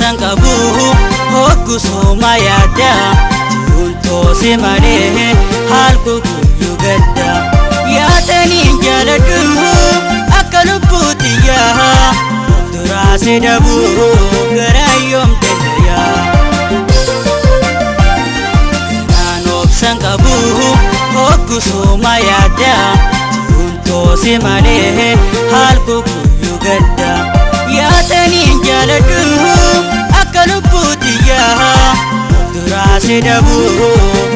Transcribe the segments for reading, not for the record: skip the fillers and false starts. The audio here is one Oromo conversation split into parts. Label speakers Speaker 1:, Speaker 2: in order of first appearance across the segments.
Speaker 1: obsan qabu hogusuma yaada jiruun si malee halku guyyu gadda yaataniin jaaladhu akka lubbuutiyyaa duraase dabu garayyoom dandaya naan obsan qabu hogusuma yaada jiruun si malee halku guyyu gadda yaataniin jaaladhu akka lubbuutiyyaa duraase dabu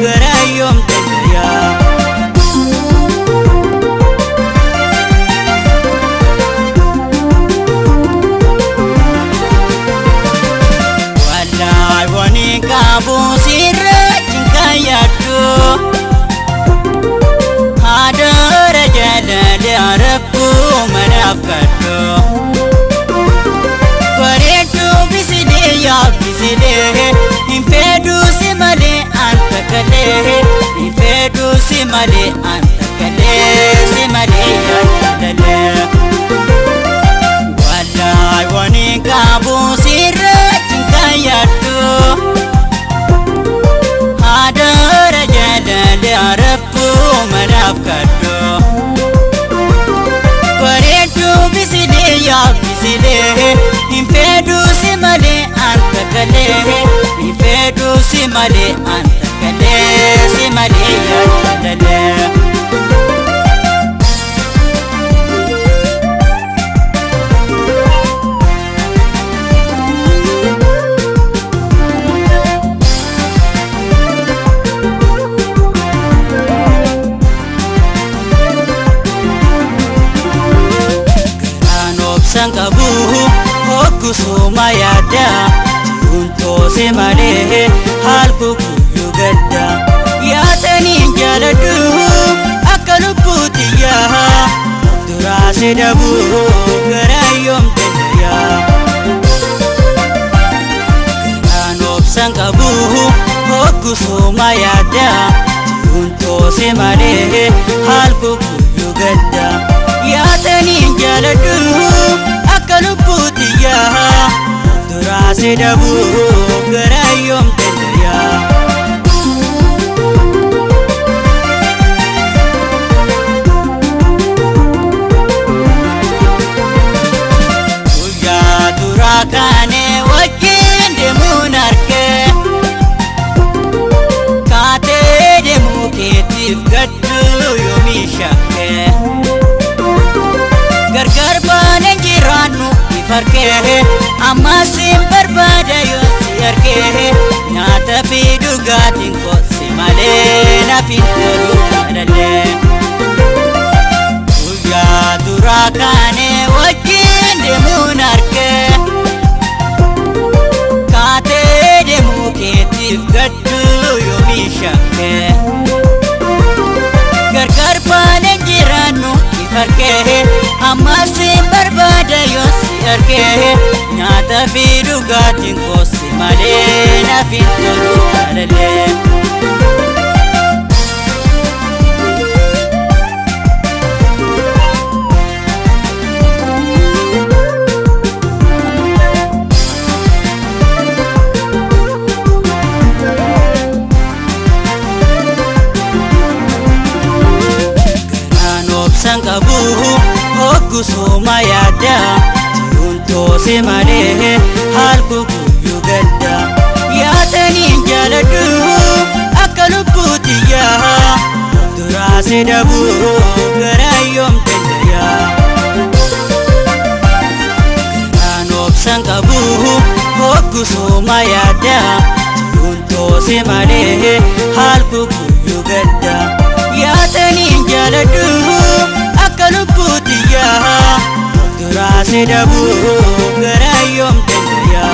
Speaker 1: garayyoom dandaya wallahi wani qabu sirraachin kayyadhu haadara jaalala rabbuu manaaf kadhu bareedduu bisidee yaa bisidee infeedu si malee anta kalee infeedu si malee anta kalee si malee yaadalee wallahi wani qabu sirraachin kayyadhu haadara jaalala rabbuu manaaf kadhu bareedduu bisidee yaa bisidee infeedu si malee anta kalee infeedu si malee anta kalee si malee yaadalee qabu hogusuma yaada jiruun si malee halku guyyu gadda yaataniin jaaladhu akka lubbuutiyyaa duraase dabu garayyoom dandaya naan obsan qabu hogusuma yaada jiruun si malee halku guyyu gadda yaataniin jaaladhu akka lubbuutiyyaa duraase dabu garayyoom dandaya guyyaa duraa kaane wajjin deemuun arge kaatee deemuu keetiif gaddu yoomii shakke gargar baaneen jiraannu ifarkee ammaasiin barbaada yoo si argee nyaata fi dhugaatiin koo si malee naaf hin tolu jaalallee guyyaa duraa kaane wajjin deemuun arge kaatee deemuu keetiif gaddu yoomii shakke gargar baaneen jiraannu ifarkee ammaasiin barbaada yoo si argee nyaata fi dhugaatiin koo si malee naaf hin tolu jaalallee qabu hogusuma yaada jiruun si malee halku guyyu gadda yaataniin jaaladhu akka lubbuutiyyaa duraase dabu garayyoom dandaya naan obsan qabu hogusuma yaada jiruun si malee halku guyyu gadda yaataniin jaaladhu akka lubbuutiyyaa duraase dabu garayyoom dandaya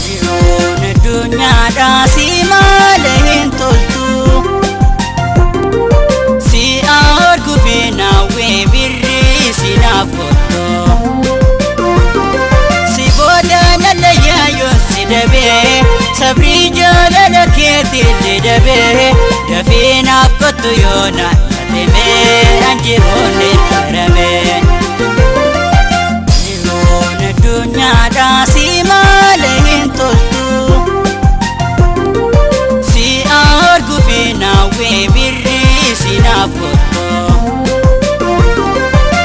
Speaker 1: jiruun addunyaadhaa si malee hin toltu si argu fi naawwee birrii si naaf kottu si booda nalayyaa yoo si dabee sabrii jaalala keetiin dabe kottu yoona nateme anjiroone rame yoona dunyaadha si malee hin toltu si argu finaawe birri si naaf kottu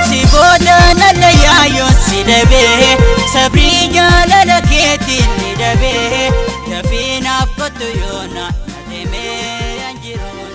Speaker 1: si booda nalla yaayoo si dhabee sabrii jaalala keetiin ni dhabee dafii naaf kottu yoona nateme anjiroone